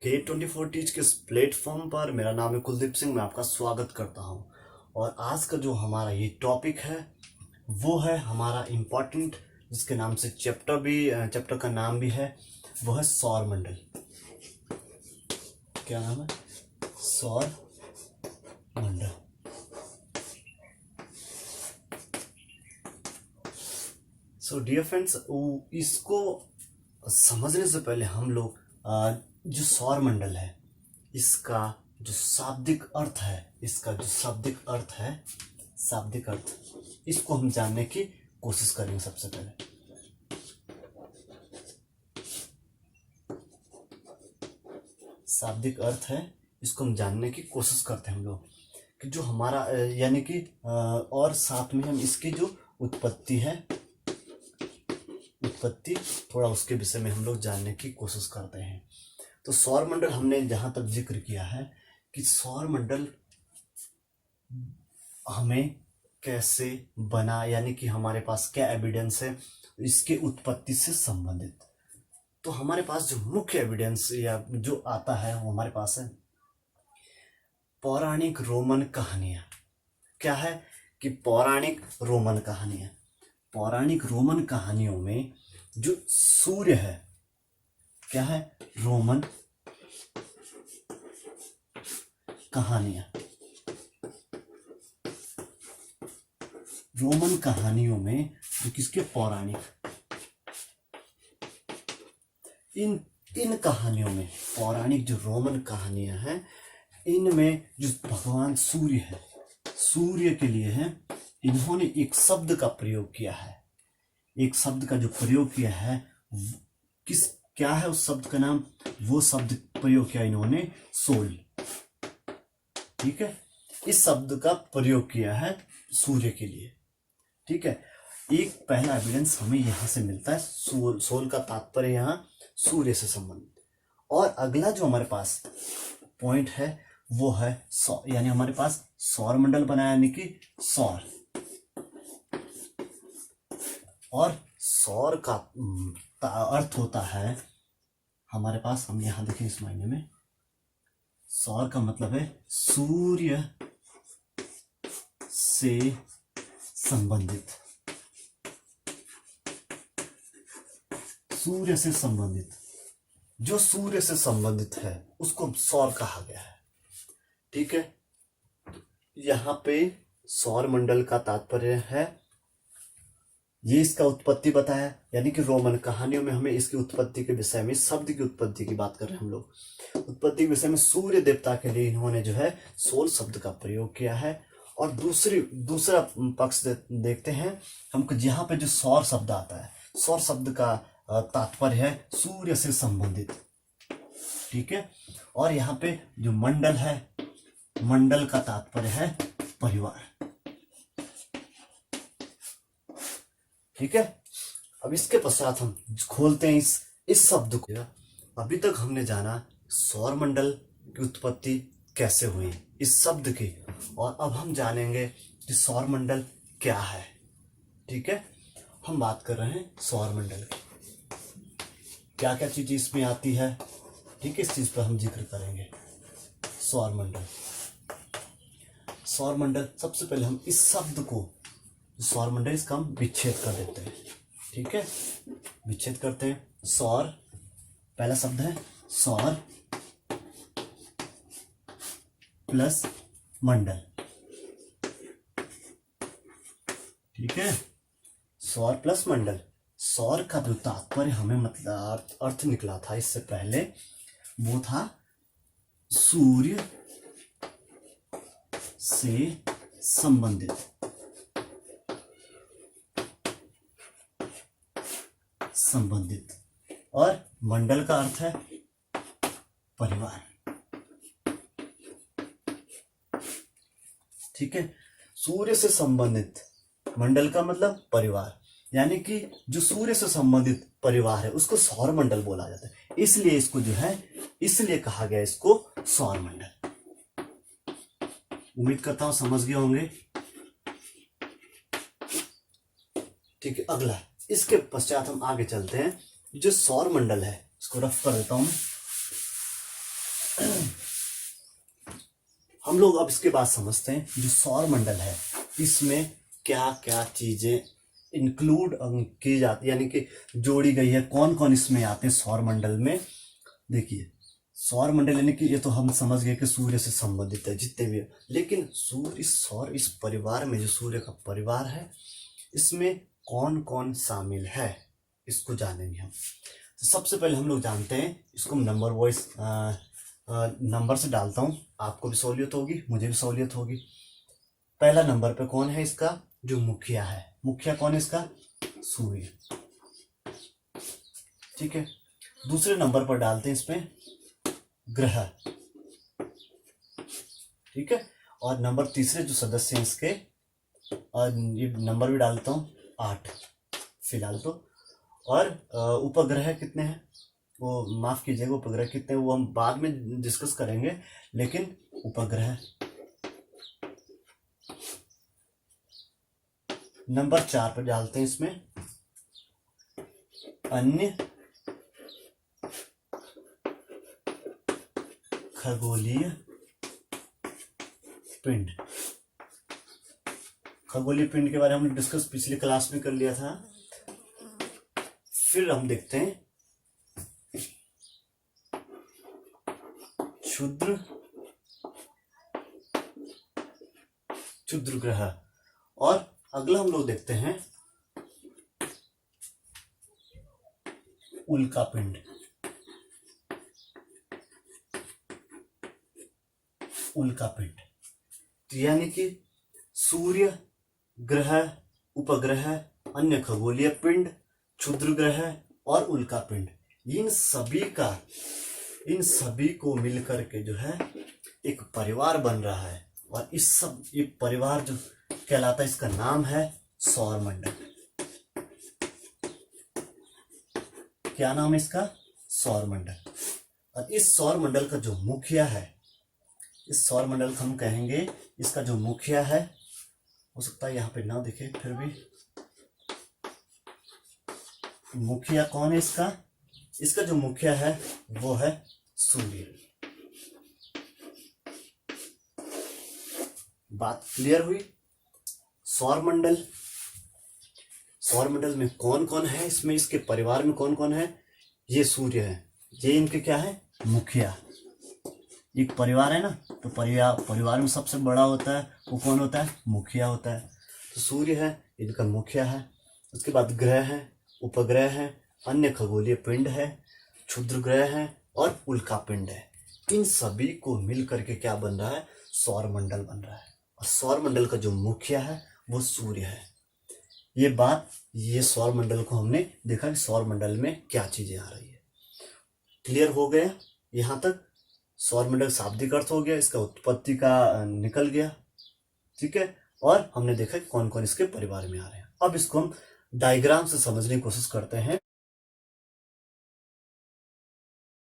K24 teach के इस platform पर मेरा नाम है कुलदीप सिंह। मैं आपका स्वागत करता हूं। और आज का जो हमारा ये टॉपिक है वो है हमारा इम्पोर्टेंट, जिसके नाम से चैप्टर का नाम भी है, वो है सौर मंडल। क्या नाम है? सौर मंडल। सो डियर फ्रेंड्स, इसको समझने से पहले हम लोग जो सौर मंडल है इसका जो शाब्दिक अर्थ है, इसको हम जानने की कोशिश करेंगे। सबसे पहले शाब्दिक अर्थ है, इसको हम जानने की कोशिश करते हैं हम लोग कि जो हमारा यानी कि और साथ में हम इसकी जो उत्पत्ति थोड़ा उसके विषय में हम लोग जानने की कोशिश करते हैं। तो सौर मंडल हमने जहां तक जिक्र किया है कि सौर मंडल हमें कैसे बना, यानी कि हमारे पास क्या एविडेंस है इसके उत्पत्ति से संबंधित। तो हमारे पास जो मुख्य एविडेंस या जो आता है वो हमारे पास है पौराणिक रोमन कहानियां। क्या है कि पौराणिक रोमन कहानियों में जो सूर्य है, क्या है? रोमन कहानियों में जो किसके पौराणिक, इन कहानियों में पौराणिक जो रोमन कहानियां हैं, इनमें जो भगवान सूर्य है, सूर्य के लिए है, इन्होंने एक शब्द का प्रयोग किया है। एक शब्द का जो प्रयोग किया है क्या है उस शब्द का नाम? वो शब्द प्रयोग किया इन्होंने सोल। ठीक है, इस शब्द का प्रयोग किया है सूर्य के लिए। ठीक है, एक पहला एविडेंस हमें यहां से मिलता है। सोल का तात्पर्य यहां सूर्य से संबंधित। और अगला जो हमारे पास पॉइंट है वो है सौर, यानी हमारे पास सौर मंडल बनाया, यानी कि सौर। और सौर का अर्थ होता है हमारे पास, हम यहां देखें इस मायने में, सौर का मतलब है सूर्य से संबंधित। जो सूर्य से संबंधित है उसको सौर कहा गया है। ठीक है, यहां पे सौर मंडल का तात्पर्य है, ये इसका उत्पत्ति बताया, यानी कि रोमन कहानियों में हमें इसकी उत्पत्ति के विषय में, शब्द की उत्पत्ति की बात कर रहे हैं हम लोग। उत्पत्ति के विषय में सूर्य देवता के लिए इन्होंने जो है सोल शब्द का प्रयोग किया है। और दूसरा पक्ष देखते हैं हम, जहां पे जो सौर शब्द आता है, सौर शब्द का तात्पर्य है सूर्य से संबंधित। ठीक है, और यहाँ पे जो मंडल है, मंडल का तात्पर्य है परिवार। ठीक है, अब इसके पश्चात हम खोलते हैं इस शब्द को। अभी तक हमने जाना सौर मंडल की उत्पत्ति कैसे हुई इस शब्द की, और अब हम जानेंगे कि सौर मंडल क्या है। ठीक है, हम बात कर रहे हैं सौर मंडल की, क्या क्या चीज इसमें आती है। ठीक है, इस चीज पर हम जिक्र करेंगे। सौर मंडल सबसे पहले हम इस शब्द को, सौर मंडल, इसका हम विच्छेद कर देते हैं। ठीक है, विच्छेद करते हैं। सौर, पहला शब्द है सौर प्लस मंडल। ठीक है, सौर प्लस मंडल। सौर का जो तात्पर्य हमें मतलब अर्थ निकला था इससे पहले, वो था सूर्य से संबंधित। और मंडल का अर्थ है परिवार। ठीक है, सूर्य से संबंधित, मंडल का मतलब परिवार, यानी कि जो सूर्य से संबंधित परिवार है उसको सौर मंडल बोला जाता है। इसलिए इसको जो है, इसलिए कहा गया इसको सौर मंडल। उम्मीद करता हूं समझ गए होंगे। ठीक है, अगला, इसके पश्चात हम आगे चलते हैं। जो सौर मंडल है इसको रफ कर देता हूं मैं। हम लोग अब इसके बाद समझते हैं जो सौर मंडल है इसमें क्या क्या चीजें इंक्लूड की जाती, यानी कि जोड़ी गई है, कौन कौन इसमें आते हैं सौर मंडल में। देखिए सौर मंडल यानी कि ये तो हम समझ गए कि सूर्य से संबंधित है जितने भी है, लेकिन सूर्य सौर इस परिवार में जो सूर्य का परिवार है इसमें कौन कौन शामिल है इसको जानेंगे हम। तो सबसे पहले हम लोग जानते हैं इसको, नंबर वाइज नंबर से डालता हूँ, आपको भी सहूलियत होगी मुझे भी सहूलियत होगी। पहला नंबर पे कौन है इसका, जो मुखिया है। मुखिया कौन है इसका, सूर्य। ठीक है, दूसरे नंबर पर डालते हैं इसमें ग्रह। ठीक है, और नंबर तीसरे जो सदस्य हैं इसके, और ये नंबर भी डालता हूँ 8 फिलहाल तो। और उपग्रह कितने हैं वो माफ कीजिएगा, उपग्रह कितने वो हम बाद में डिस्कस करेंगे, लेकिन उपग्रह नंबर 4 पर डालते हैं इसमें अन्य खगोलीय पिंड। खगोलीय पिंड के बारे में हमने डिस्कस पिछली क्लास में कर लिया था। फिर हम देखते हैं क्षुद्र ग्रह, और अगला हम लोग देखते हैं उल्का पिंड। उल्का पिंड यानी कि सूर्य, ग्रह, उपग्रह, अन्य खगोलीय पिंड, क्षुद्र ग्रह और उल्का पिंड, इन सभी को मिलकर के जो है एक परिवार बन रहा है, और इस सब ये परिवार जो कहलाता है इसका नाम है सौर मंडल। क्या नाम है इसका, सौर मंडल। और इस सौर मंडल का जो मुखिया है, इस सौर मंडल को हम कहेंगे, इसका जो मुखिया है, हो सकता है यहां पे ना दिखे, फिर भी मुखिया कौन है इसका, इसका जो मुखिया है वो है सूर्य। बात क्लियर हुई। सौर मंडल में कौन कौन है, इसमें इसके परिवार में कौन कौन है, ये सूर्य है, ये इनके क्या है, मुखिया। एक परिवार है ना, तो परिवार में सबसे बड़ा होता है वो कौन होता है, मुखिया होता है। तो सूर्य है, इनका मुखिया है। उसके बाद ग्रह है, उपग्रह है, अन्य खगोलीय पिंड है, क्षुद्र ग्रह है और उल्का पिंड है। इन सभी को मिल करके क्या बन रहा है, सौर मंडल बन रहा है। और सौर मंडल का जो मुखिया है वो सूर्य है। ये सौर मंडल को हमने देखा कि सौर मंडल में क्या चीजें आ रही है। क्लियर हो गया यहां तक। सौर मंडल शाब्दिक अर्थ हो गया, इसका उत्पत्ति का निकल गया। ठीक है, और हमने देखा कि कौन कौन इसके परिवार में आ रहे हैं। अब इसको हम डायग्राम से समझने की कोशिश करते हैं